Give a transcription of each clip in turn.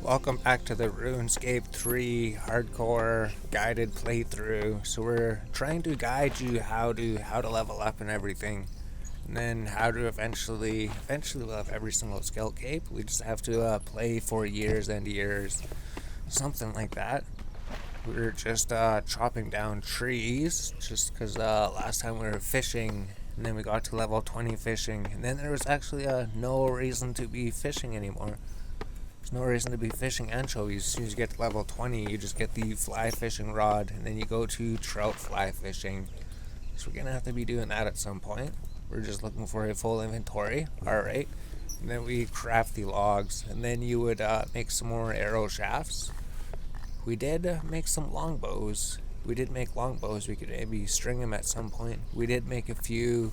Welcome back to the Runescape 3 hardcore guided playthrough. So we're trying to guide you how to level up and everything. And then how to eventually we'll have every single skill cape. We just have to play for years and years. Something like that. We're just chopping down trees just because last time we were fishing and then we got to level 20 fishing and then there was actually no reason to be fishing anymore. There's no reason to be fishing anchovies. As soon as you get to level 20, you just get the fly fishing rod, and then you go to trout fly fishing. So we're going to have to be doing that at some point. We're just looking for a full inventory. Alright. And then we craft the logs, and then you would make some more arrow shafts. We did make some longbows. We could maybe string them at some point. We did make a few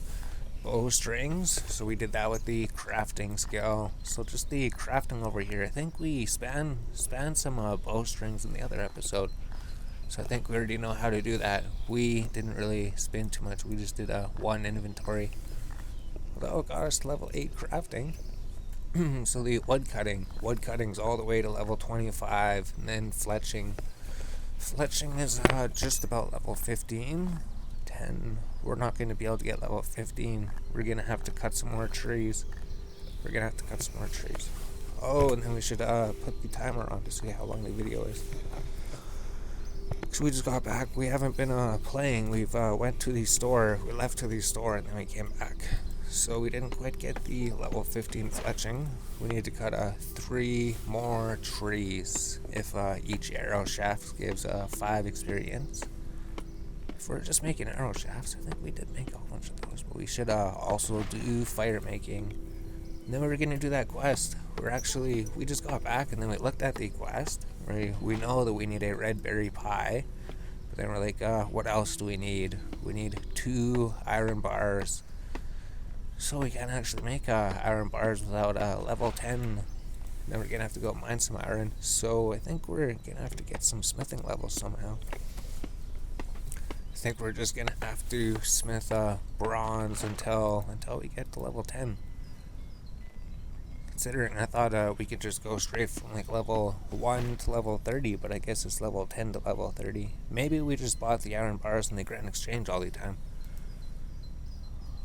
bowstrings, so we did that with the crafting skill. So just the crafting over here, I think we spanned some bowstrings in the other episode, so I think we already know how to do that. We didn't really spin too much, we just did one inventory. Although it got us to level 8 crafting. So the woodcutting's all the way to level 25, and then fletching is just about level 15. 10. We're not going to be able to get level 15. We're going to have to cut some more trees. Oh, and then we should put the timer on to see how long the video is. So we just got back. We haven't been playing. We've went to the store. We left to the store and then we came back. So we didn't quite get the level 15 fletching. We need to cut 3 more trees if each arrow shaft gives 5 experience. If we're just making arrow shafts, I think we did make a whole bunch of those, but we should also do fire making. And then we were going to do that quest. We just got back and then we looked at the quest. We know that we need a red berry pie, but then we're like, what else do we need? We need 2 iron bars. So we can't actually make iron bars without level 10. Then we're going to have to go mine some iron. So I think we're going to have to get some smithing levels somehow. I think we're just gonna have to smith bronze until we get to level 10. Considering I thought we could just go straight from like level 1 to level 30, but I guess it's level 10 to level 30. Maybe we just bought the iron bars in the Grand Exchange all the time.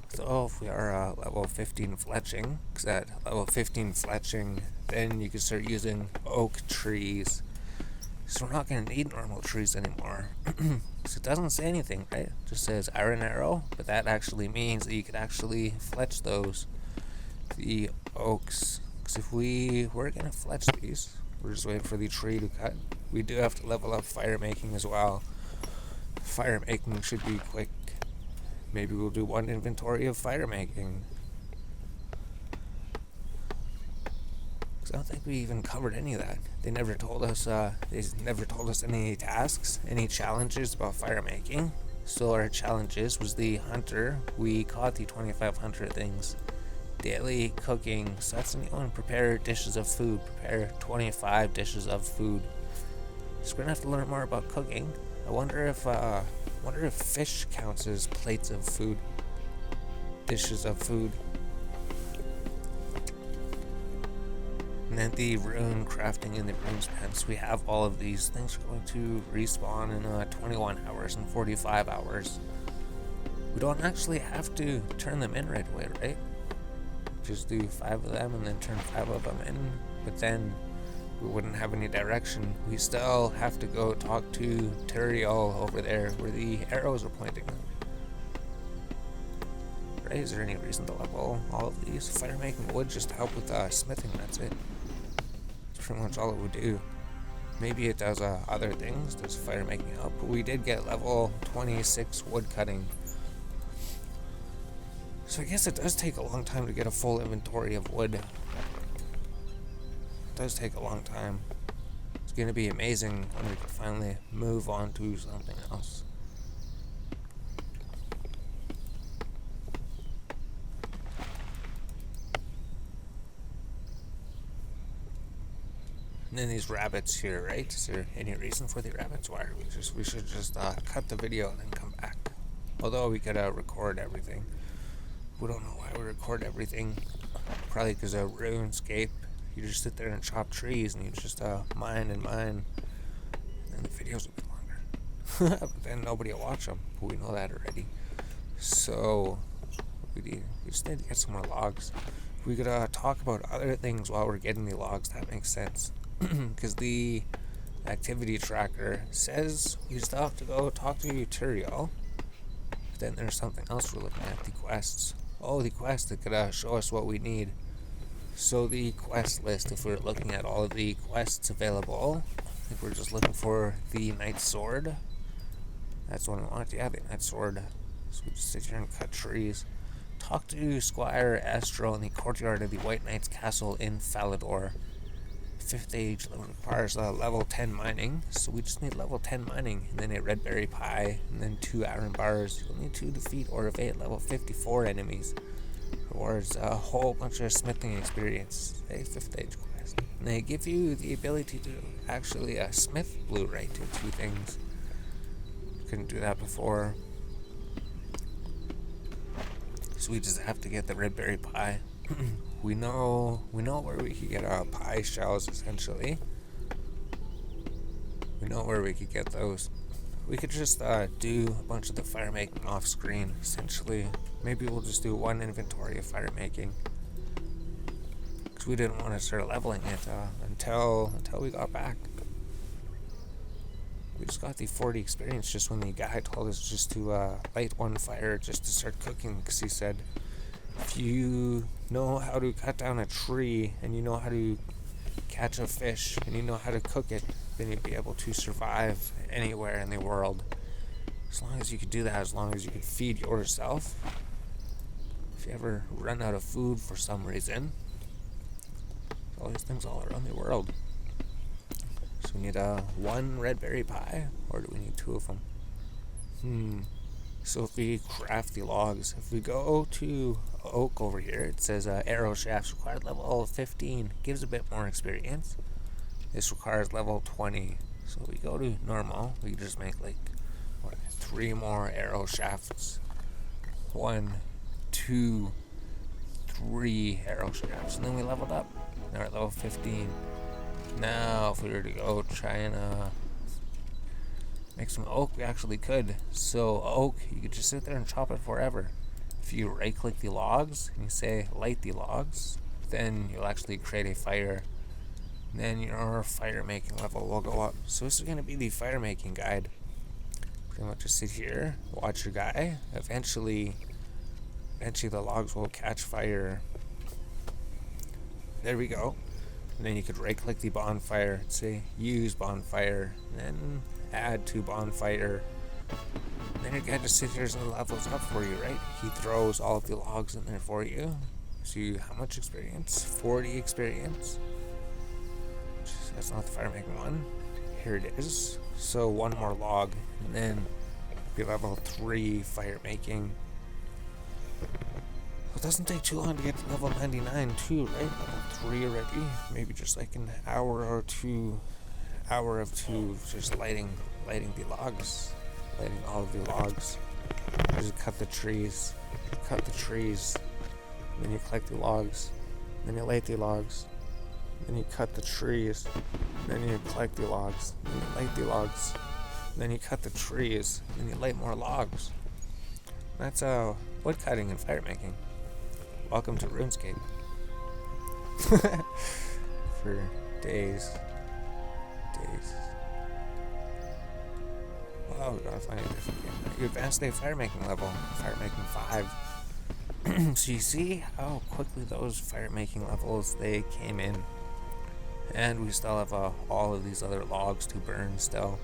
So if we are level 15 fletching, because at level 15 fletching, then you can start using oak trees. So we're not going to need normal trees anymore. So it doesn't say anything, right? It just says iron arrow, but that actually means that you could actually fletch those. The oaks. Because if we were going to fletch these, we're just waiting for the tree to cut. We do have to level up fire making as well. Fire making should be quick. Maybe we'll do 1 inventory of fire making. I don't think we even covered any of that. They never told us any tasks, any challenges about fire making. So our challenges was the hunter. We caught the 2500 things. Daily cooking. So that's a new one. Prepare dishes of food. Prepare 25 dishes of food. So we're gonna have to learn more about cooking. I wonder if fish counts as plates of food. Dishes of food. And then the rune crafting in the rune spans. We have all of these things are going to respawn in 21 hours and 45 hours. We don't actually have to turn them in right away, right? Just do 5 of them and then turn 5 of them in. But then we wouldn't have any direction. We still have to go talk to Turiel over there where the arrows are pointing. Right? Is there any reason to level all of these? Fire making would just help with smithing, that's it. Pretty much all it would do. Maybe it does other things. Does fire making help? But we did get level 26 wood cutting. So I guess it does take a long time to get a full inventory of wood. It does take a long time. It's going to be amazing when we can finally move on to something else. And then these rabbits here, right? Is there any reason for the rabbits? Why are we should just cut the video and then come back. Although we could record everything. We don't know why we record everything. Probably because of RuneScape. you just sit there and chop trees, and you just mine and mine, and the videos will be longer. But then nobody will watch them. But we know that already. So we just need to get some more logs. We could talk about other things while we're getting the logs. That makes sense. Because the activity tracker says we still have to go talk to Turiel. Then there's something else we're looking at, the quests. Oh, the quest that could show us what we need. So the quest list, if we're looking at all of the quests available, I think we're just looking for the Knight's Sword. That's what I want. Yeah, the Knight's Sword. So we just sit here and cut trees. Talk to Squire Astro in the courtyard of the White Knight's castle in Falador. 5th age requires level 10 mining, so we just need level 10 mining, and then a red berry pie, and then 2 iron bars. You'll need to defeat or evade level 54 enemies. Rewards a whole bunch of smithing experience. A 5th age quest. And they give you the ability to actually smith Blu-ray to 2 things. Couldn't do that before. So we just have to get the red berry pie. We know where we could get pie shells, essentially. We know where we could get those. We could just do a bunch of the fire making off screen, essentially. Maybe we'll just do 1 inventory of fire making. Because we didn't want to start leveling it until we got back. We just got the 40 experience just when the guy told us just to light 1 fire just to start cooking, because he said if you know how to cut down a tree and you know how to catch a fish and you know how to cook it, then you'd be able to survive anywhere in the world. As long as you could do that, as long as you could feed yourself. If you ever run out of food for some reason, there's all these things all around the world. So we need 1 red berry pie, or do we need 2 of them? So if we craft the logs, if we go to oak over here, it says arrow shafts required level 15, gives a bit more experience. This requires level 20. So we go to normal, we can just make like 3 more arrow shafts. 1, 2, 3 arrow shafts, and then we leveled up. Now we're at level 15. Now if we were to go try and make some oak, we actually could. So oak, you could just sit there and chop it forever. If you right click the logs and you say light the logs, then you'll actually create a fire. And then your fire making level will go up. So this is going to be the fire making guide. Pretty much just sit here, watch your guy. Eventually the logs will catch fire. There we go. And then you could right click the bonfire, say use bonfire, and then add to bonfire. And then your guy just sits here and levels up for you, right? He throws all of the logs in there for you. So how much experience? 40 experience. That's not the fire making one. Here it is. So 1 more log, and then be level 3 fire making. It doesn't take too long to get to level 99 too, right? Level 3 already. Maybe just like an hour or 2, hour of 2 just lighting the logs. Lighting all of the logs. Just cut the trees. Then you collect the logs. Then you light the logs. Then you cut the trees. Then you collect the logs. Then you light the logs. Then you cut the trees. Then you light more logs. That's wood cutting and fire making. Welcome to Runescape. For days. Oh, we gotta find a different game. You advanced a fire making level. Fire making 5. So you see how quickly those fire making levels they came in. And we still have all of these other logs to burn still.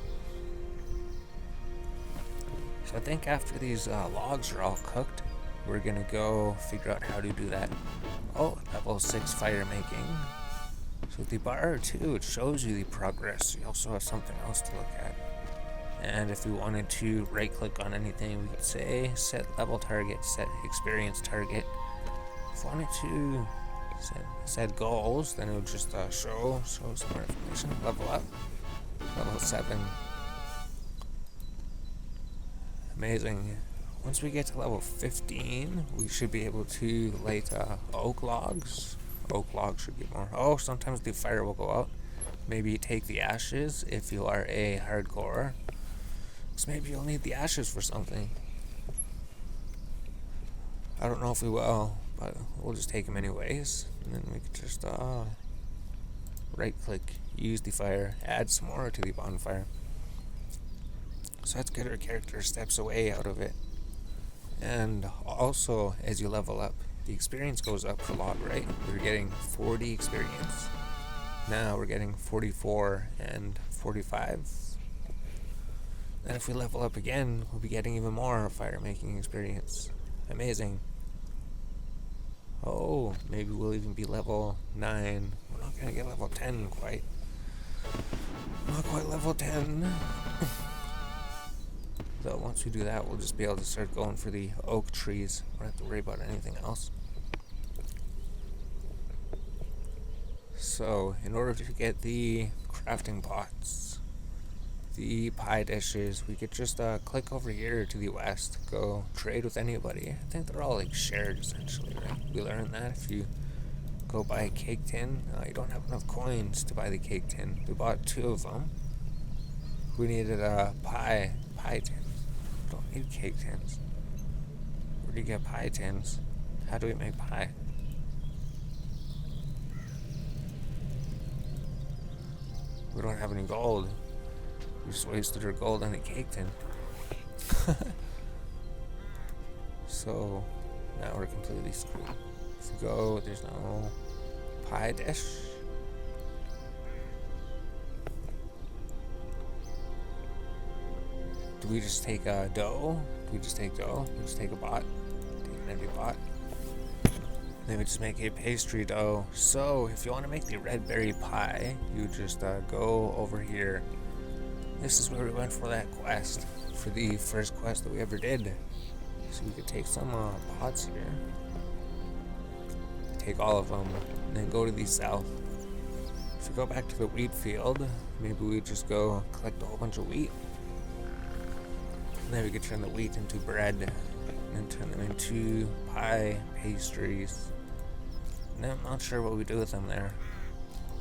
So I think after these logs are all cooked, we're gonna go figure out how to do that. Oh, level 6 fire making. So with the bar too, it shows you the progress. You also have something else to look at. And if we wanted to right click on anything, we could say set level target, set experience target. If we wanted to set goals, then it would just show some more information. Level up, level 7. Amazing. Once we get to level 15, we should be able to light oak logs. Oak log should get more. Oh, sometimes the fire will go out. Maybe take the ashes if you are a hardcore. So maybe you'll need the ashes for something. I don't know if we will, but we'll just take them anyways. And then we could just right click, use the fire, add some more to the bonfire. So that's good, our character steps away out of it. And also, as you level up, the experience goes up a lot, right? We were getting 40 experience. Now we're getting 44 and 45. And if we level up again, we'll be getting even more fire making experience. Amazing. Oh, maybe we'll even be level 9. We're not gonna get level 10 quite. Not quite level 10. Though once we do that, we'll just be able to start going for the oak trees. We don't have to worry about anything else. So, in order to get the crafting pots, the pie dishes, we could just click over here to the west, go trade with anybody. I think they're all like shared essentially, right? We learned that if you go buy a cake tin, you don't have enough coins to buy the cake tin. We bought 2 of them. We needed a pie tin. We don't need cake tins. Where do you get pie tins? How do we make pie? We don't have any gold. We just wasted our gold on a cake tin. So now we're completely screwed. If we go, there's no pie dish. Do we just take dough? Do we just take dough? We just take a bot? Take an empty bot? Then we just make a pastry dough. So if you want to make the red berry pie, you just go over here. This is where we went for that quest, for the first quest that we ever did. So we could take some pots here, take all of them, and then go to the south. If we go back to the wheat field, maybe we just go collect a whole bunch of wheat. And then we could turn the wheat into bread, and turn them into pie pastries. And I'm not sure what we do with them there,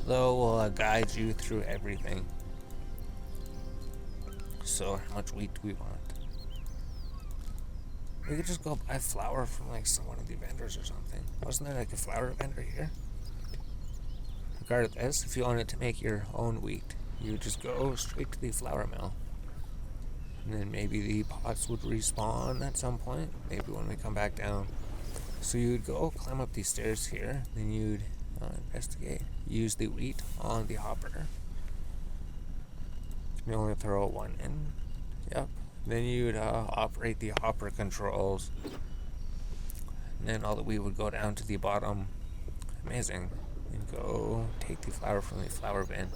though we'll guide you through everything. So how much wheat do we want? We could just go buy flour from like one of the vendors or something. Wasn't there like a flour vendor here? Regardless, if you wanted to make your own wheat, you would just go straight to the flour mill. And then maybe the pots would respawn at some point, maybe when we come back down. So you'd go climb up these stairs here, then you'd investigate, use the wheat on the hopper. You only throw 1 in. Yep. Then you'd operate the hopper controls. And then all the wheat would go down to the bottom. Amazing. And go take the flour from the flour bin.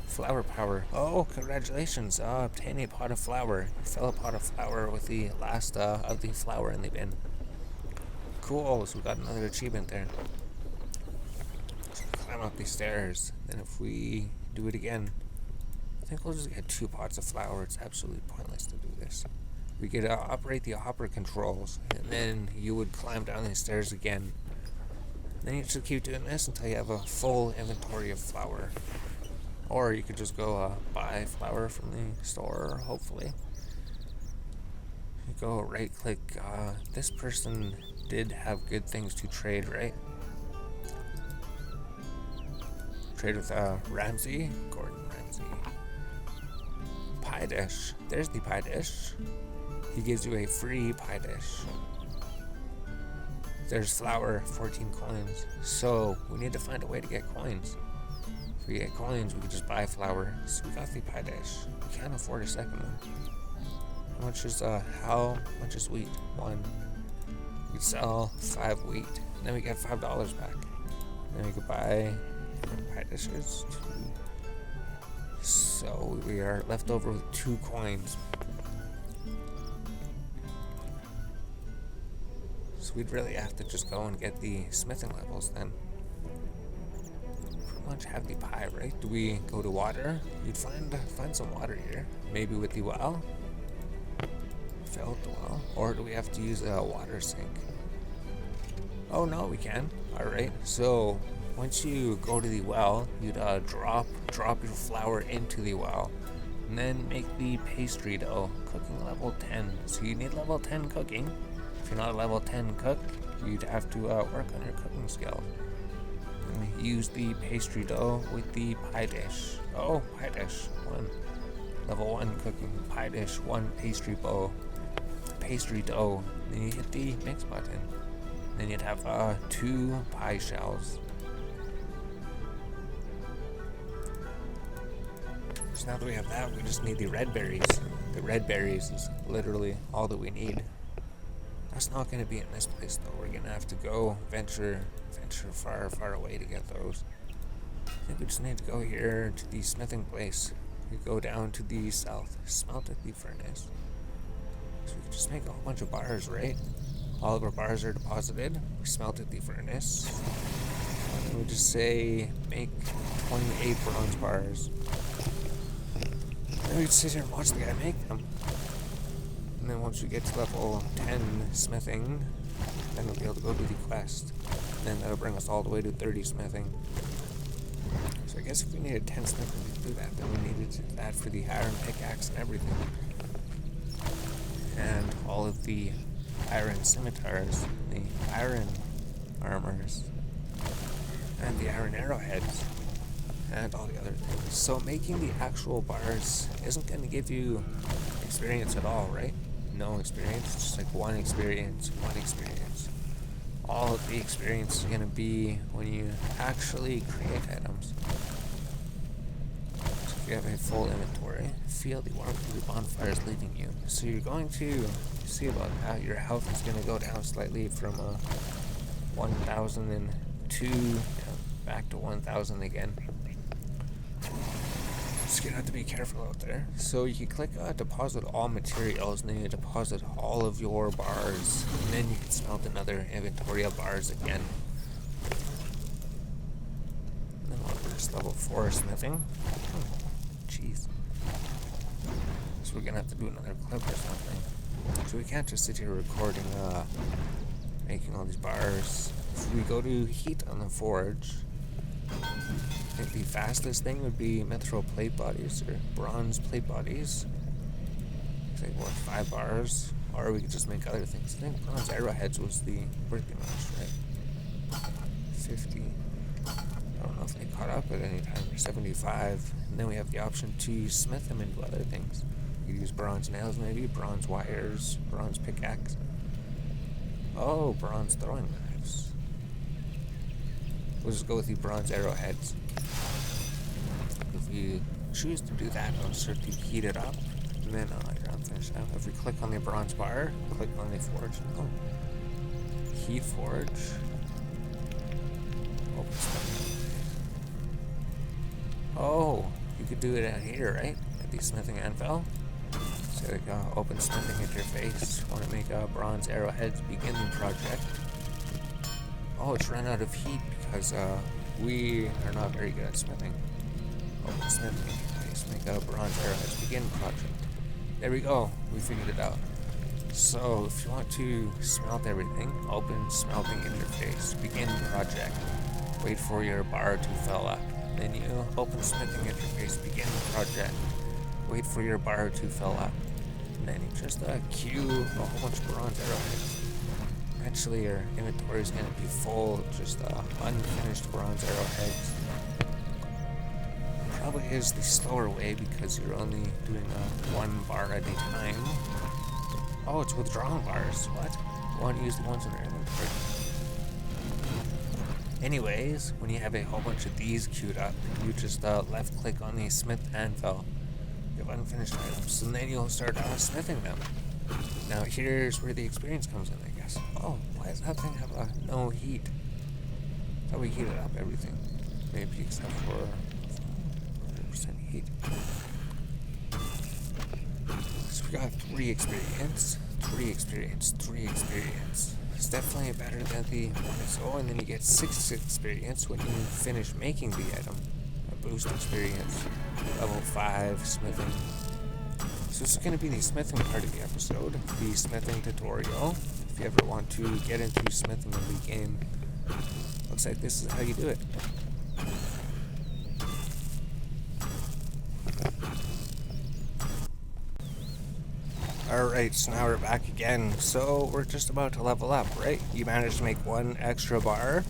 Flour power. Oh, congratulations. Obtain a pot of flour. You fill a pot of flour with the last of the flour in the bin. Cool. So we got another achievement there. So climb up these stairs. Then if we do it again, I think we'll just get 2 pots of flour. It's absolutely pointless to do this. We could operate the hopper controls, and then you would climb down these stairs again. Then you just keep doing this until you have a full inventory of flour. Or you could just go buy flour from the store, hopefully. You go right click. This person did have good things to trade, right? Trade with Ramsey, Gordon Ramsey. Pie dish. There's the pie dish. He gives you a free pie dish. There's flour, 14 coins. So we need to find a way to get coins. If we get coins, we can just buy flour. So we got the pie dish. We can't afford a second one. How much is wheat? 1. We sell 5 wheat. And then we get $5 back. Then we could buy pie dishes. 2. So we are left over with 2 coins. So we'd really have to just go and get the smithing levels then. Pretty much have the pie, right? Do we go to water? You'd find some water here. Maybe with the well? Fill up the well. Or do we have to use a water sink? Oh no, we can. Alright, so once you go to the well, you'd drop your flour into the well, and then make the pastry dough, cooking level 10. So you need level 10 cooking. If you're not a level 10 cook, you'd have to work on your cooking skills. And use the pastry dough with the pie dish. Oh, pie dish 1. Level 1 cooking, pie dish 1, pastry dough. Then you hit the mix button. Then you'd have 2 pie shells. So now that we have that, we just need the red berries. The red berries is literally all that we need. That's not going to be in this place though. We're going to have to go venture far, far away to get those. I think we just need to go here to the smithing place. We go down to the south, smelt at the furnace. So we can just make a whole bunch of bars, right? All of our bars are deposited. We smelt at the furnace. And we just say make 28 bronze bars. And we just sit here and watch the guy make them. And then once we get to level 10 smithing, then we'll be able to go do the quest. And then that'll bring us all the way to 30 smithing. So I guess if we needed 10 smithing to do that, then we needed that for the iron pickaxe and everything. And all of the iron scimitars, the iron armors, and the iron arrowheads, and all the other things. So making the actual bars isn't going to give you experience at all, right? No experience, just like one experience. All of the experience is going to be when you actually create items. So if you have a full inventory, feel the warmth of the bonfires leaving you. So you're going to see about how your health is going to go down slightly from 1,002 back to 1,000 again. Just gonna have to be careful out there. So you can click deposit all materials, and then you deposit all of your bars, and then you can smelt another inventory of bars again. And then we're just level 4 smithing. Jeez. So we're gonna have to do another clip or something. So we can't just sit here recording making all these bars. If we go to heat on the forge, I think the fastest thing would be mithril plate bodies or bronze plate bodies. I think 5 bars, or we could just make other things. I think bronze arrowheads was the birthday match, right? 50. I don't know if they caught up at any time. 75. And then we have the option to smith them into other things. You could use bronze nails, maybe bronze wires, bronze pickaxe. Oh, bronze throwing knives. We'll just go with the bronze arrowheads. If you choose to do that, I'll start to heat it up, and then you're unfinished. Now, if we click on the bronze bar, click on the forge. Oh, heat forge. Open smithing. Oh, you could do it out here, right? At the smithing anvil. So like, open smithing interface. Want to make bronze arrowheads? Begin the project. Oh, it's run out of heat because we are not very good at smithing. Open smithing interface. Make bronze arrowheads. Begin project. There we go. We figured it out. So if you want to smelt everything, open smelting interface. Begin project. Wait for your bar to fill up. Then you open smithing interface. Begin project. Wait for your bar to fill up. And then you just queue a whole bunch of bronze arrowheads. Eventually your inventory is going to be full of just unfinished bronze arrowheads. Probably is the slower way because you're only doing 1 bar at a time. Oh, it's withdrawing bars. What? You want to use the ones in your inventory. Anyways, when you have a whole bunch of these queued up, you just left click on the smith anvil. You have unfinished items, and then you'll start smithing them. Now here's where the experience comes in, I guess. Oh, why does that thing have no heat? I thought we heated up everything. Maybe except for 100% heat. So we got 3 experience, 3 experience, 3 experience. It's definitely better than the one. And then you get 6 experience when you finish making the item. A boost experience. Level 5 smithing. So this is going to be the smithing part of the episode, the smithing tutorial. If you ever want to get into smithing in the game, Looks like this is how you do it. Alright, so now we're back again. So we're just about to level up, right? You managed to make one extra bar.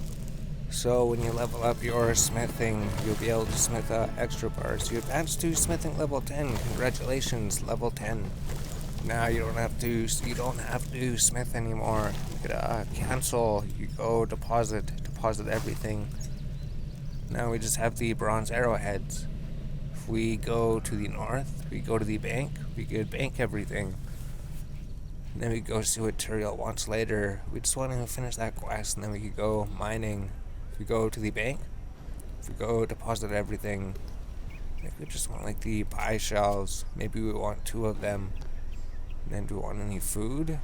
So when you level up your smithing, you'll be able to smith extra bars. You advanced to smithing level 10. Congratulations, level 10. Now you don't have to smith anymore. You could cancel. You go deposit everything. Now we just have the bronze arrowheads. If we go to the north, we go to the bank, we could bank everything. And then we go see what Turiel wants later. We just want to finish that quest, and then we could go mining. If we go to the bank, if we go deposit everything, I think we just want like the pie shells. Maybe we want 2 of them. And then do we want any food?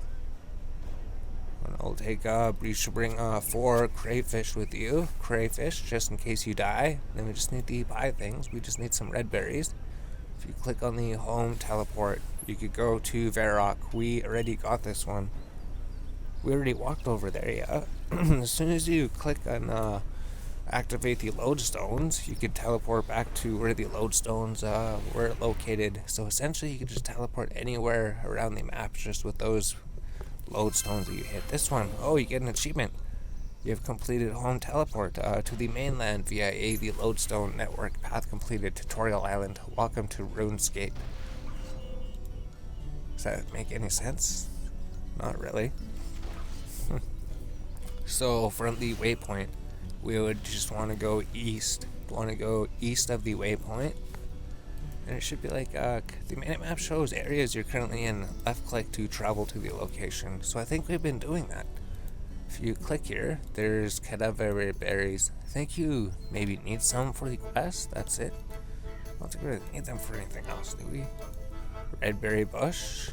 And I'll take, you should bring 4 crayfish with you. Crayfish, just in case you die. Then we just need the pie things. We just need some red berries. If you click on the home teleport, you could go to Varrock. We already got this one. We already walked over there, yeah. As soon as you click on activate the lodestones, you could teleport back to where the lodestones were located. So essentially you could just teleport anywhere around the map just with those lodestones that you hit. This one, oh, you get an achievement. You have completed home teleport to the mainland via the lodestone network. Path completed. Tutorial Island. Welcome to Runescape. Does that make any sense? Not really. So from the waypoint, we would just want to go east. Want to go east of the waypoint. And it should be like, the minimap shows areas you're currently in. Left click to travel to the location. So I think we've been doing that. If you click here, there's cadaver berries. I think you maybe need some for the quest. That's it. I don't think we really need them for anything else, do we? Red berry bush.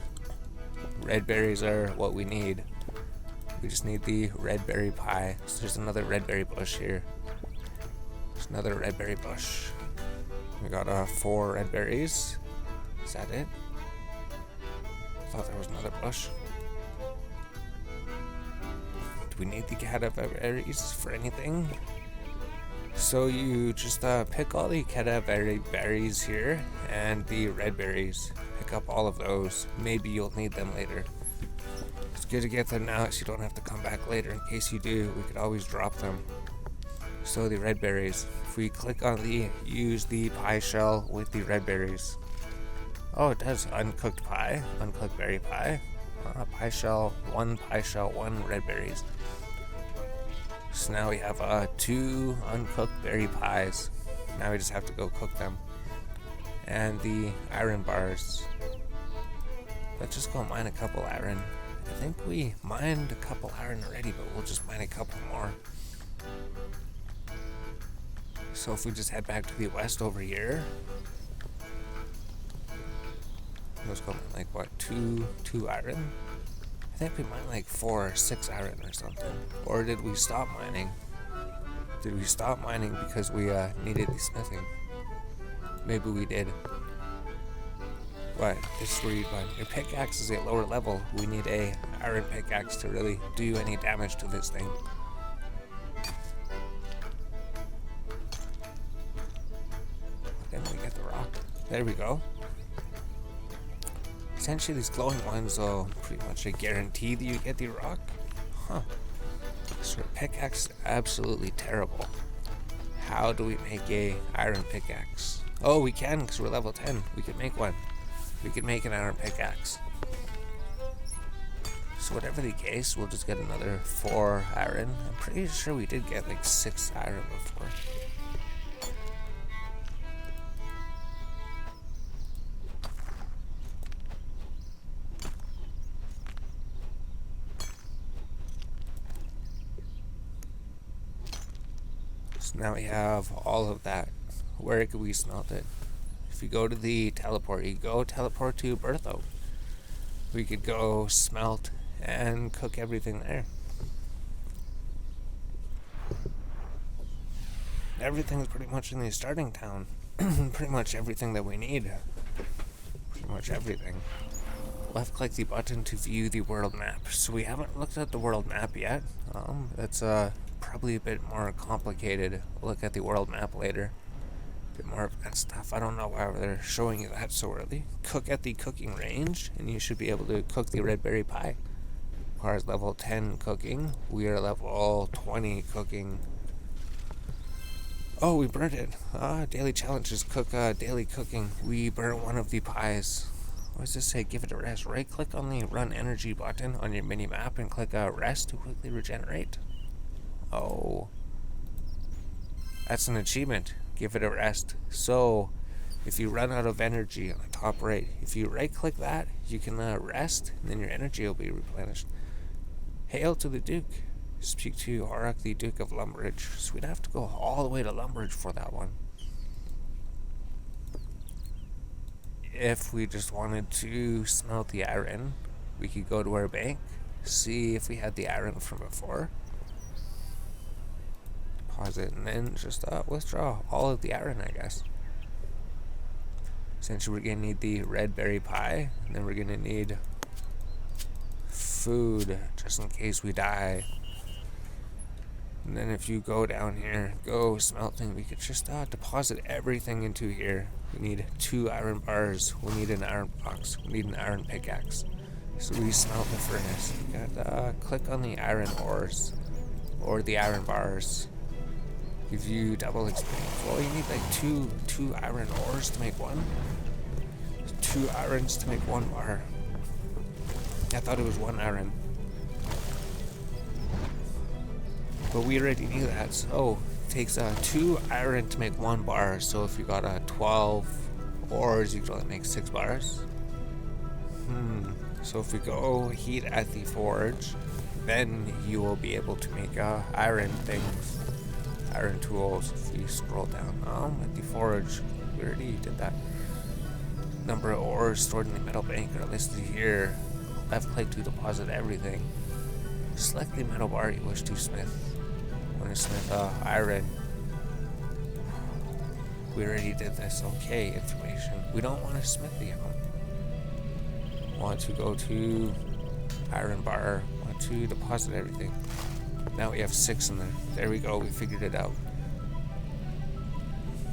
Red berries are what we need. We just need the red berry pie. So there's another red berry bush here. There's another red berry bush. We got 4 red berries. Is that it? I thought there was another bush. Do we need the cadaver berries for anything? So you just pick all the cadaver berries here and the red berries. Pick up all of those. Maybe you'll need them later. It's good to get them now so you don't have to come back later. In case you do, we could always drop them. So the red berries. If we click on the use the pie shell with the red berries. Oh, it does uncooked pie, uncooked berry pie. Pie shell, 1 red berries. So now we have 2 uncooked berry pies. Now we just have to go cook them. And the iron bars. Let's just go mine a couple iron. I think we mined a couple iron already, but we'll just mine a couple more. So if we just head back to the west over here, let's go mine like what, 2 iron? I think we mined like 4 or 6 iron or something. Or did we stop mining? Did we stop mining because we needed the smithing? Maybe we did. What? This is where you find your pickaxe is a lower level. We need a iron pickaxe to really do any damage to this thing. Then we get the rock. There we go. Essentially, these glowing ones will pretty much guarantee that you get the rock. Huh. So pickaxe is absolutely terrible. How do we make a iron pickaxe? Oh, we can because we're level 10. We could make one. We could make an iron pickaxe. So whatever the case, we'll just get another 4 iron. I'm pretty sure we did get like 6 iron before. So now we have all of that. Where could we smelt it? If you go to the teleport, you go teleport to Bertho. We could go smelt and cook everything there. Everything's pretty much in the starting town. Pretty much everything that we need. Pretty much everything. Left click the button to view the world map. So we haven't looked at the world map yet. That's probably a bit more complicated. Look at the world map later. A bit more of that stuff. I don't know why they're showing you that so early. Cook at the cooking range, and you should be able to cook the red berry pie. Requires level 10 cooking. We are level 20 cooking. Oh, we burnt it. Daily challenges. Cook daily cooking. We burnt one of the pies. What does this say? Give it a rest. Right click on the run energy button on your mini map and click rest to quickly regenerate. Oh. That's an achievement. Give it a rest. So, if you run out of energy on the top right, if you right click that, you can rest, and then your energy will be replenished. Hail to the Duke. Speak to Auroch, the Duke of Lumbridge. So we'd have to go all the way to Lumbridge for that one. If we just wanted to smelt the iron, we could go to our bank, see if we had the iron from before, deposit, and then just withdraw all of the iron, I guess. Essentially, we're going to need the red berry pie, and then we're going to need food, just in case we die. And then if you go down here, go smelting, we could just deposit everything into here. We need 2 iron bars, we need an iron box, we need an iron pickaxe. So we smelt the furnace. We got click on the iron ores, or the iron bars. Give you double experience. Well, you need like two iron ores to make one. 2 irons to make 1 bar. I thought it was 1 iron. But we already knew that. So it takes 2 iron to make 1 bar. So if you got 12 ores, you can only make 6 bars. So if we go heat at the forge, then you will be able to make iron things, iron tools. If you scroll down, at the forge, we already did that. Number of ores stored in the metal bank are listed here. Left click to deposit everything. Select the metal bar you wish to smith. Want to smith iron. We already did this. Okay, information. We don't want to smith the iron. Want to go to iron bar. Want to deposit everything. Now we have 6 in there. There we go. We figured it out.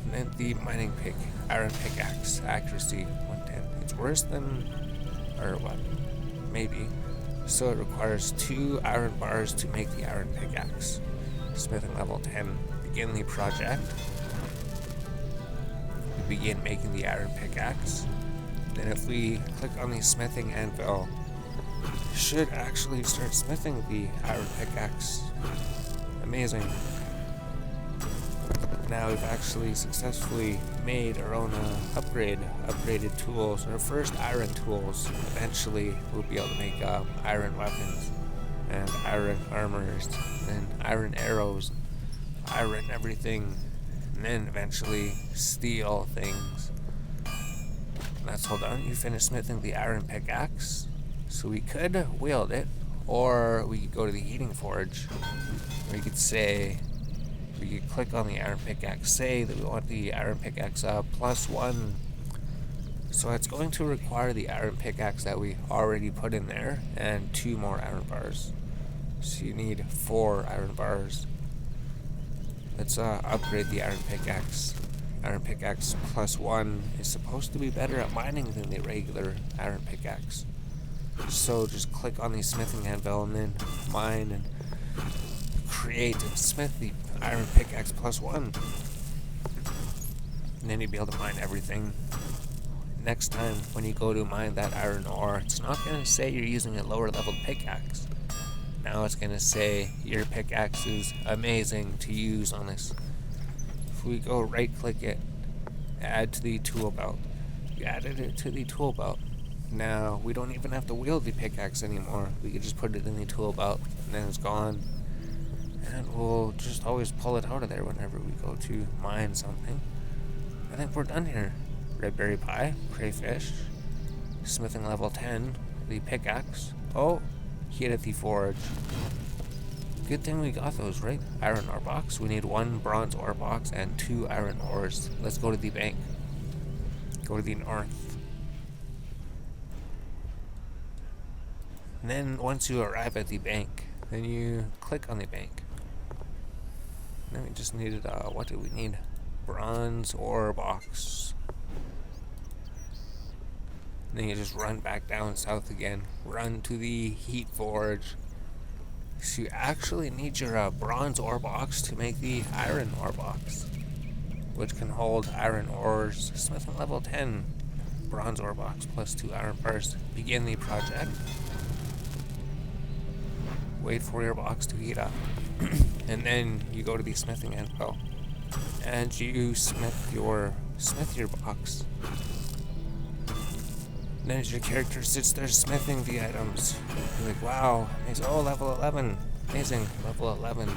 And then the mining pick. Iron pickaxe. Accuracy 110. It's worse than, or what? Maybe. So it requires 2 iron bars to make the iron pickaxe. Smithing level 10. Begin the project. We begin making the iron pickaxe. Then if we click on the smithing anvil, should actually start smithing the iron pickaxe. Amazing. Now we've actually successfully made our own upgraded tools. Our first iron tools. Eventually we'll be able to make iron weapons and iron armors and iron arrows, iron everything, and then eventually steel things. That's hold on. You finish smithing the iron pickaxe, so we could wield it, or we could go to the heating forge. Or you could say, we could click on the iron pickaxe, say that we want the iron pickaxe +1. So it's going to require the iron pickaxe that we already put in there, and 2 more iron bars. So you need 4 iron bars. Let's upgrade the iron pickaxe. Iron pickaxe +1 is supposed to be better at mining than the regular iron pickaxe. So just click on the smithing anvil and then mine and create and smith the iron pickaxe +1. And then you'll be able to mine everything. Next time when you go to mine that iron ore, it's not going to say you're using a lower level pickaxe. Now it's going to say your pickaxe is amazing to use on this. If we go right click it, add to the tool belt. We added it to the tool belt. Now we don't even have to wield the pickaxe anymore. We can just put it in the tool belt and then it's gone. And we'll just always pull it out of there whenever we go to mine something. I think we're done here. Red berry pie, crayfish, smithing level 10, the pickaxe. Oh, heat at the forge. Good thing we got those, right? Iron ore box. We need 1 bronze ore box and 2 iron ores. Let's go to the bank. Go to the north. And then once you arrive at the bank, then you click on the bank. And then we just needed, what did we need? Bronze ore box. And then you just run back down south again. Run to the heat forge. So you actually need your bronze ore box to make the iron ore box, which can hold iron ores. Smithing level 10. Bronze ore box plus 2 iron bars. Begin the project. Wait for your box to heat up. And then you go to the smithing anvil. And you smith your box. And then as your character sits there smithing the items, you're like, wow, level 11. Amazing, level 11.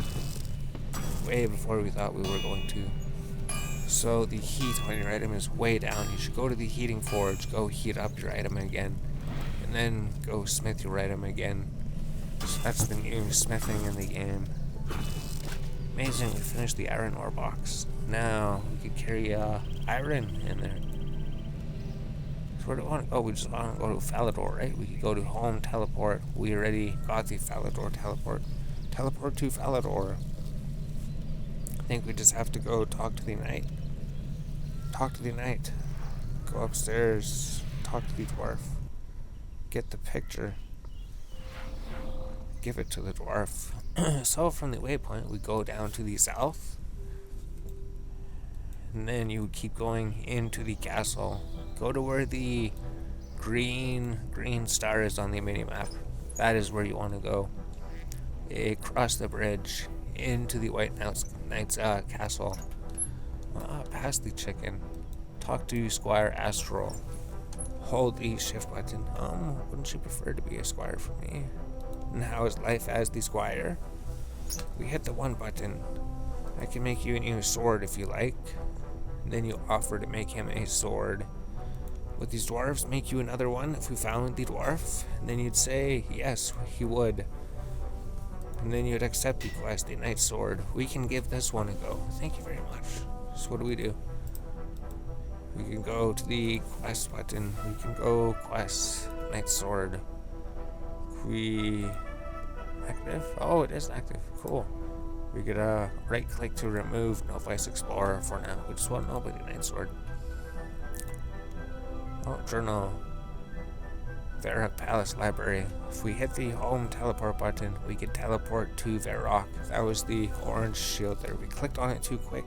Way before we thought we were going to. So the heat on your item is way down. You should go to the heating forge, go heat up your item again, and then go smith your item again. So that's the new smithing in the game. Amazing, we finished the iron ore box. Now we could carry iron in there. So where do we want to go? We just want to go to Falador, right? We could go to home teleport. We already got the Falador teleport. Teleport to Falador. I think we just have to go talk to the knight. Talk to the knight. Go upstairs. Talk to the dwarf. Get the picture. Give it to the dwarf. So from the waypoint, we go down to the south. And then you keep going into the castle. Go to where the green star is on the mini-map. That is where you want to go. Across the bridge into the White Knight's castle. Past the chicken. Talk to Squire Astral. Hold the shift button. Wouldn't you prefer to be a squire for me? And how is life as the squire? We hit the 1 button. I can make you a new sword if you like. And then you offer to make him a sword. Would these dwarves make you another one if we found the dwarf? And then you'd say, yes, he would. And then you'd accept the quest, a knight's sword. We can give this one a go. Thank you very much. So what do? We can go to the quest button. We can go quest, knight's sword. Active? Oh, it is active. Cool. We could right click to remove Novice Explorer for now. We just want to know about the knight's sword. Oh, journal. Varrock Palace Library. If we hit the home teleport button, we could teleport to Varrock. That was the orange shield there. We clicked on it too quick.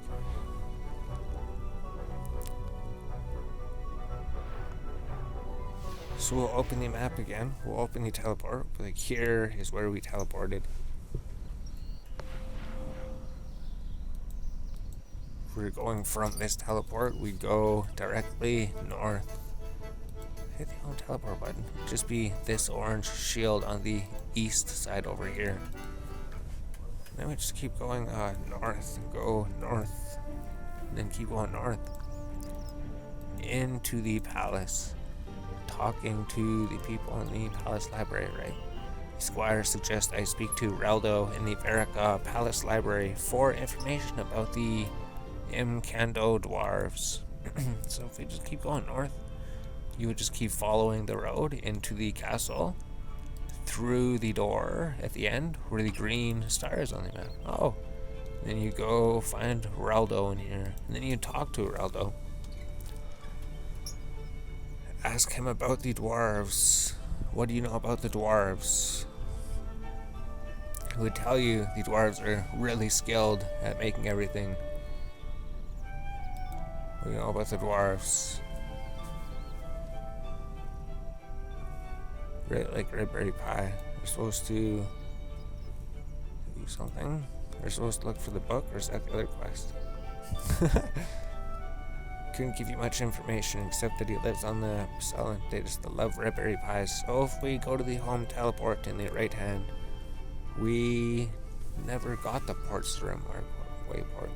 So we'll open the map again. We'll open the teleport. Like, here is where we teleported. If we're going from this teleport, we go directly north. Hit the home teleport button. Just be this orange shield on the east side over here. And then we just keep going north. Go north. And then keep going north. Into the palace. Talking to the people in the palace library, right? The squire suggests I speak to Reldo in the Varrock Palace Library for information about the Imkando dwarves. So if we just keep going north, you would just keep following the road into the castle, through the door at the end where the green star is on the map. Oh, then you go find Reldo in here, and then you talk to Reldo. Ask him about the dwarves. What do you know about the dwarves? He would tell you the dwarves are really skilled at making everything. What do you know about the dwarves? Like red berry pie. We're supposed to do something. We're supposed to look for the book, or is that the other quest? Couldn't give you much information except that he lives on the cell. They just love red berry pies. So if we go to the home teleport in the right hand, we never got the ports room or wayport.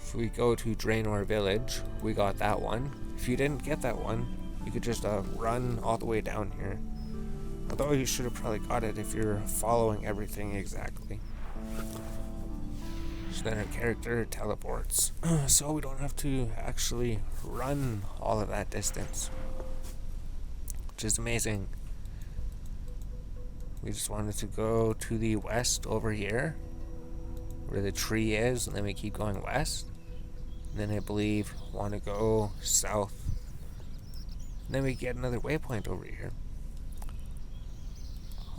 If we go to Draenor Village, we got that one. If you didn't get that one, you could just run all the way down here. Although you should have probably got it if you're following everything exactly. So then our character teleports. So we don't have to actually run all of that distance. Which is amazing. We just wanted to go to the west over here. where the tree is, and then we keep going west. And then I believe want to go south. And then we get another waypoint over here.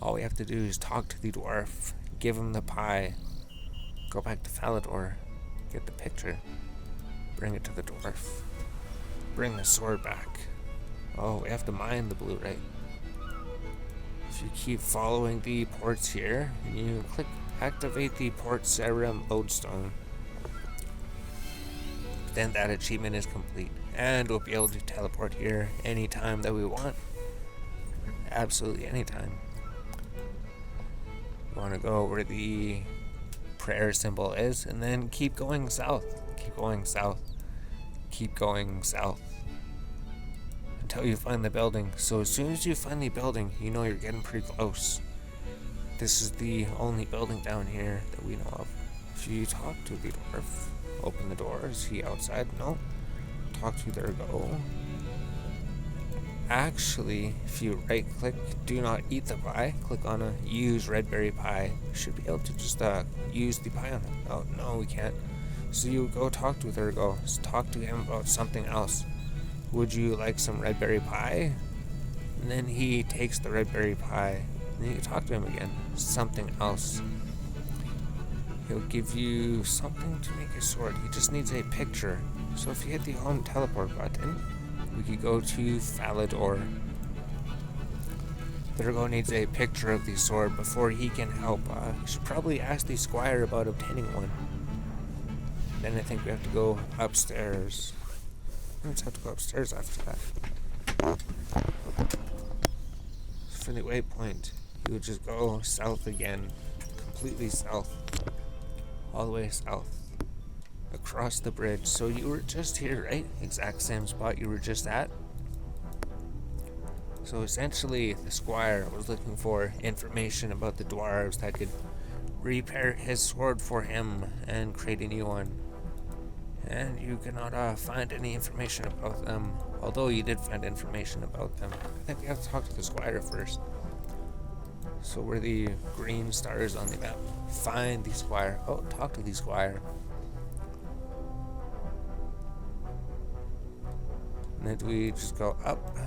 All we have to do is talk to the dwarf, give him the pie, go back to Falador, get the picture, bring it to the dwarf, bring the sword back. Oh, we have to mine the blue, right? If you keep following the ports here, and you click activate the port serum lodestone, then that achievement is complete, and we'll be able to teleport here anytime that we want. Absolutely anytime. You want to go where the prayer symbol is, and then keep going south. Keep going south. Keep going south. Until you find the building. So as soon as you find the building, you know you're getting pretty close. This is the only building down here that we know of. If you talk to the dwarf, open the door, is he outside? No. Talk to there go. Actually, if you right click, do not eat the pie, click on a use red berry pie. You should be able to just use the pie on it. Oh, no, we can't. So you go talk to Thurgo, talk to him about something else. Would you like some red berry pie? And then he takes the red berry pie. And then you talk to him again. Something else. He'll give you something to make a sword. He just needs a picture. So if you hit the home teleport button, we could go to Falador. Thurgo needs a picture of the sword before he can help. You should probably ask the squire about obtaining one. Then I think we have to go upstairs. We just have to go upstairs after that. For the waypoint, you would just go south again. Completely south. All the way south. Across the bridge. So you were just here, right? Exact same spot you were just at. So essentially, the squire was looking for information about the dwarves that could repair his sword for him and create a new one. And you cannot find any information about them, although you did find information about them. I think we have to talk to the squire first. So where the green stars on the map, find the squire. Oh, talk to the squire. And then we just go up,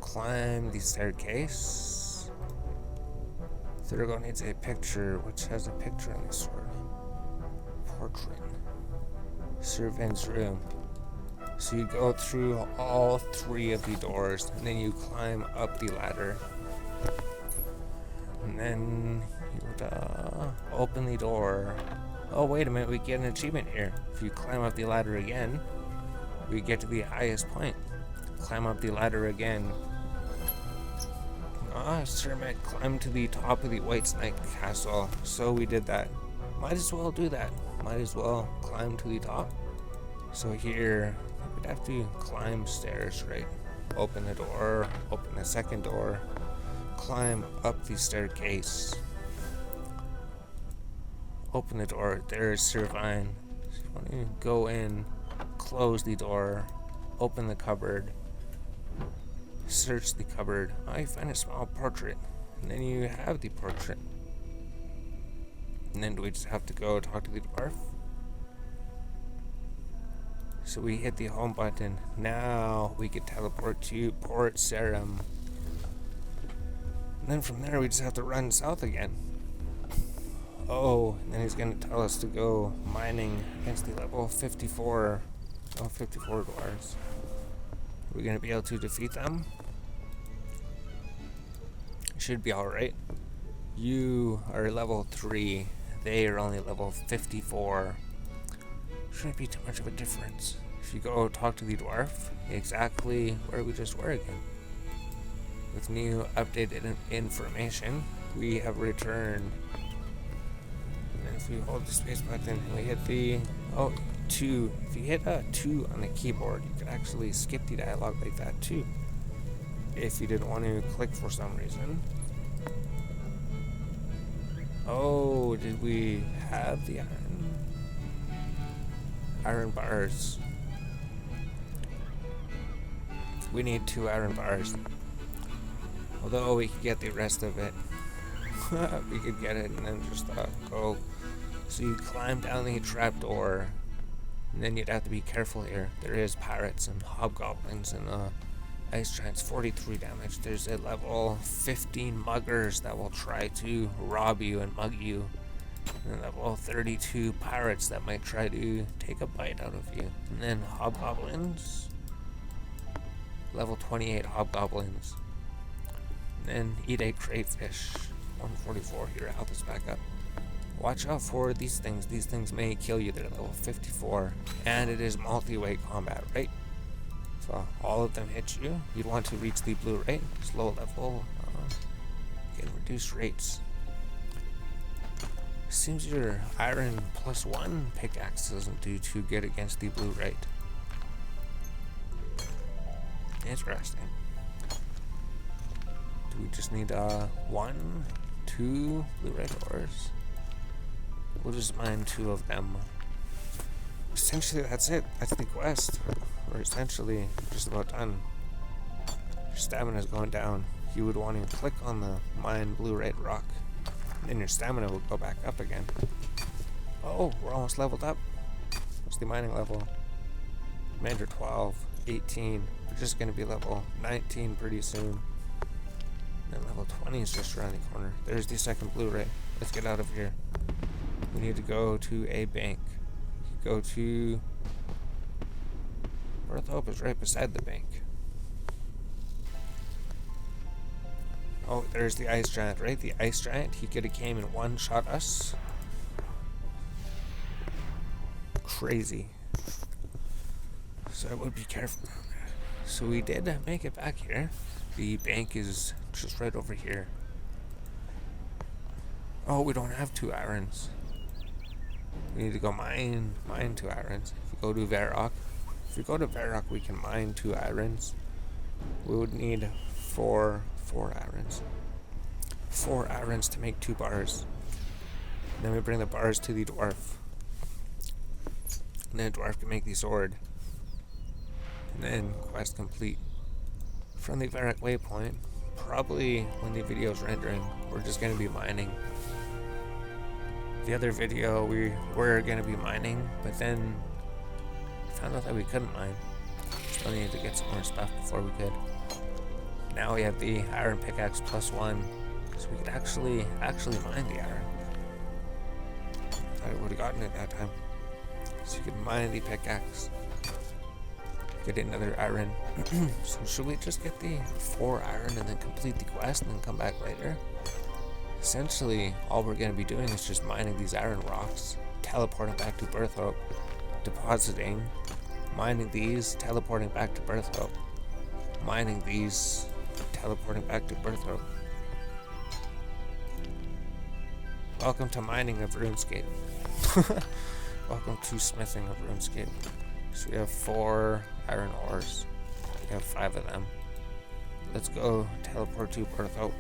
climb the staircase. Thurgo needs a picture, which has a picture on the sword. Portrait. Servant's room. So you go through all three of the doors, and then you climb up the ladder. And then you would open the door. Oh, wait a minute, we get an achievement here. If you climb up the ladder again, we get to the highest point. Climb up the ladder again. Sir Matt climbed to the top of the White Snake Castle. So we did that. Might as well do that. Might as well climb to the top. So here, we'd have to climb stairs, right? Open the door, open the second door, climb up the staircase. Open the door, there's Servine. So you want to go in, close the door, open the cupboard, search the cupboard. You find a small portrait, and then you have the portrait. And then do we just have to go talk to the dwarf? So we hit the home button. Now we can teleport to Port Serum. And then from there we just have to run south again. Oh, and then he's going to tell us to go mining against the level 54. Oh, 54 dwarves. Are we going to be able to defeat them? Should be alright. You are level 3. They are only level 54. Shouldn't be too much of a difference. If you go talk to the dwarf, exactly where we just were again. With new updated information, we have returned. And then if we hold the space button and we hit the 2, if you hit 2 on the keyboard, you can actually skip the dialogue like that too. If you didn't want to click for some reason. Oh, did we have the iron bars? We need 2 iron bars. Although we could get the rest of it. We could get it and then just go So you climb down the trapdoor, and then you'd have to be careful here. There is pirates and hobgoblins and ice giants. 43 damage. There's a level 15 muggers that will try to rob you and mug you. And level 32 pirates that might try to take a bite out of you. And then hobgoblins. Level 28 hobgoblins. And then eat a crayfish. 144. Your health is back up. Watch out for these things. These things may kill you. They're level 54. And it is multi-way combat, right? So all of them hit you. You'd want to reach the blue, right? Slow level. Get reduced rates. Seems your iron +1 pickaxe doesn't do too good against the blue, right? Interesting. Do we just need 1, 2 blue red ores? We'll just mine 2 of them. Essentially, that's it. That's the quest. We're essentially just about done. Your stamina is going down. You would want to click on the mine blue red rock. And then your stamina will go back up again. Oh, we're almost leveled up. What's the mining level? Commander 12, 18. We're just going to be level 19 pretty soon. And level 20 is just around the corner. There's the second blue ray. Let's get out of here. We need to go to a bank. Go to... Birth Hope is right beside the bank. Oh, there's the ice giant, right? The ice giant, he could have came and one-shot us. Crazy. So I would be careful. So we did make it back here. The bank is just right over here. Oh, we don't have 2 irons. We need to go mine 2 irons. If we go to Varrock, we can mine 2 irons. We would need 4 irons. 4 irons to make 2 bars. And then we bring the bars to the dwarf. And then the dwarf can make the sword. And then quest complete. From the Varrock waypoint, probably when the video is rendering, we're just going to be mining. The other video we were going to be mining, but then found out that we couldn't mine. Still needed to get some more stuff before we could. Now we have the iron pickaxe +1, so we could actually mine the iron. I would have gotten it that time. So you could mine the pickaxe, get another iron. So should we just get the 4 iron and then complete the quest and then come back later? Essentially, all we're going to be doing is just mining these iron rocks, teleporting back to Birth Hope, depositing, mining these, teleporting back to Birth Hope, mining these, teleporting back to Birth Hope. Welcome to mining of Runescape. Welcome to smithing of Runescape. So we have 4 iron ores. We have 5 of them. Let's go teleport to Birth Hope.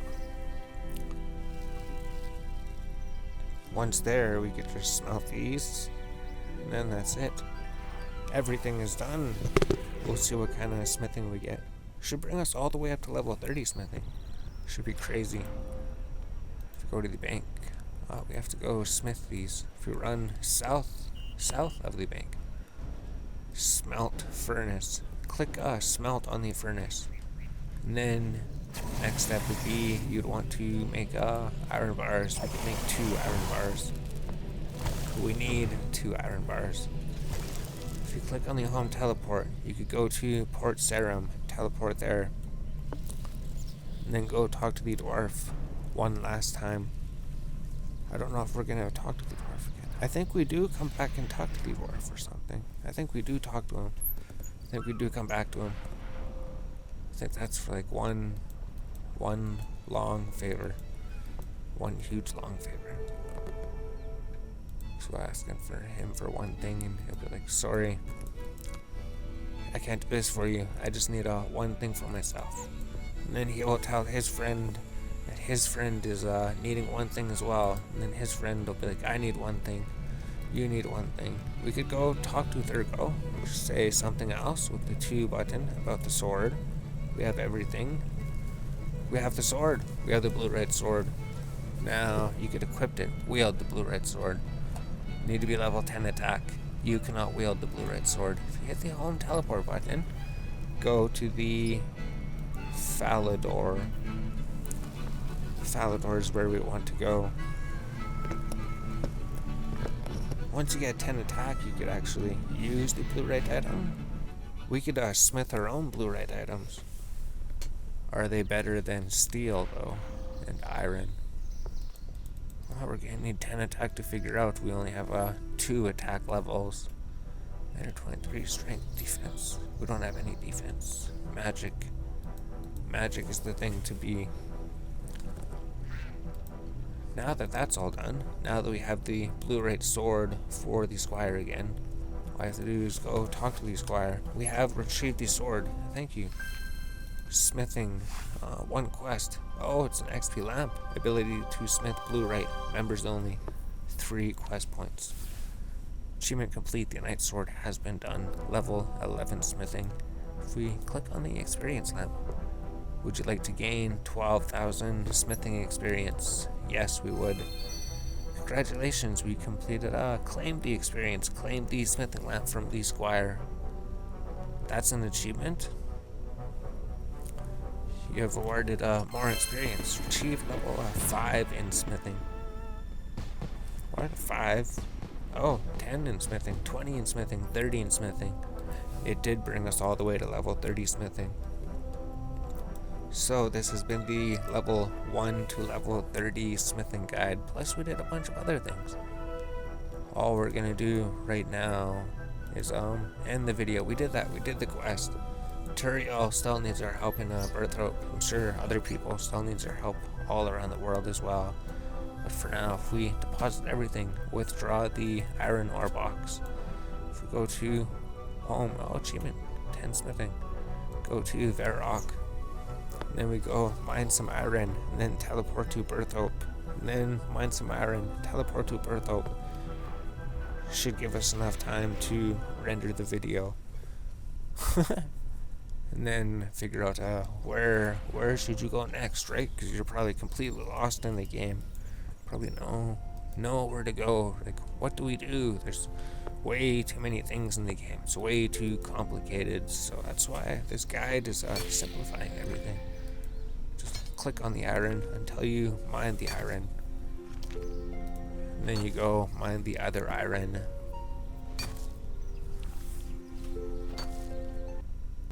Once there, we could just smelt these, and then that's it. Everything is done. We'll see what kind of smithing we get. Should bring us all the way up to level 30 smithing. Should be crazy. If we go to the bank, we have to go smith these. If we run south of the bank, smelt furnace. Click smelt on the furnace. And then next step would be you'd want to make iron bars. We can make 2 iron bars. We need 2 iron bars. If you click on the home teleport, you could go to Port Sarum, teleport there, and then go talk to the dwarf one last time. I don't know if we're gonna talk to the dwarf again. I think we do come back and talk to the dwarf or something. I think we do talk to him. I think we do come back to him. I think that's for like one long favor. One huge long favor. So asking for him for one thing and he'll be like, sorry, I can't do this for you. I just need one thing for myself. And then he will tell his friend that his friend is needing one thing as well. And then his friend will be like, I need one thing. You need one thing. We could go talk to Thurgo, say something else with the 2 button about the sword. We have everything. We have the sword. We have the blue-red sword. Now you could equip it. Wield the blue-red sword. Need to be level 10 attack. You cannot wield the blue-red sword. If you hit the home teleport button, go to the Falador. Falador is where we want to go. Once you get 10 attack, you could actually use the blue-red item. We could smith our own blue-red items. Are they better than steel, though, and iron? Well, we're going to need 10 attack to figure out. We only have 2 attack levels. 23 strength, defense. We don't have any defense. Magic. Magic is the thing to be. Now that that's all done, now that we have the blue-red sword for the squire again, all I have to do is go talk to the squire. We have retrieved the sword. Thank you. Smithing. 1 quest. Oh, it's an XP lamp. Ability to smith blue-red. Members only. 3 quest points. Achievement complete. The knight sword has been done. Level 11 smithing. If we click on the experience lamp, would you like to gain 12,000 smithing experience? Yes, we would. Congratulations, we completed claim the experience. Claim the smithing lamp from the squire. That's an achievement. You have awarded more experience. Achieve level 5 in smithing. What? 5? Oh, 10 in smithing, 20 in smithing, 30 in smithing. It did bring us all the way to level 30 smithing. So this has been the level 1 to level 30 smithing guide, plus we did a bunch of other things. All we're gonna do right now is end the video. We did that, we did the quest. Turiel still needs our help in Berthrop. I'm sure other people still needs our help all around the world as well. But for now, if we deposit everything, withdraw the iron ore box. If we go to home, achievement, 10 smithing. Go to Varrock. Then we go mine some iron, and then teleport to Berthope. And then mine some iron, teleport to Berthope. Should give us enough time to render the video. And then figure out where should you go next, right? Because you're probably completely lost in the game. Probably know where to go. Like, what do we do? There's way too many things in the game. It's way too complicated. So that's why this guide is simplifying everything. Just click on the iron until you mine the iron. And then you go mine the other iron.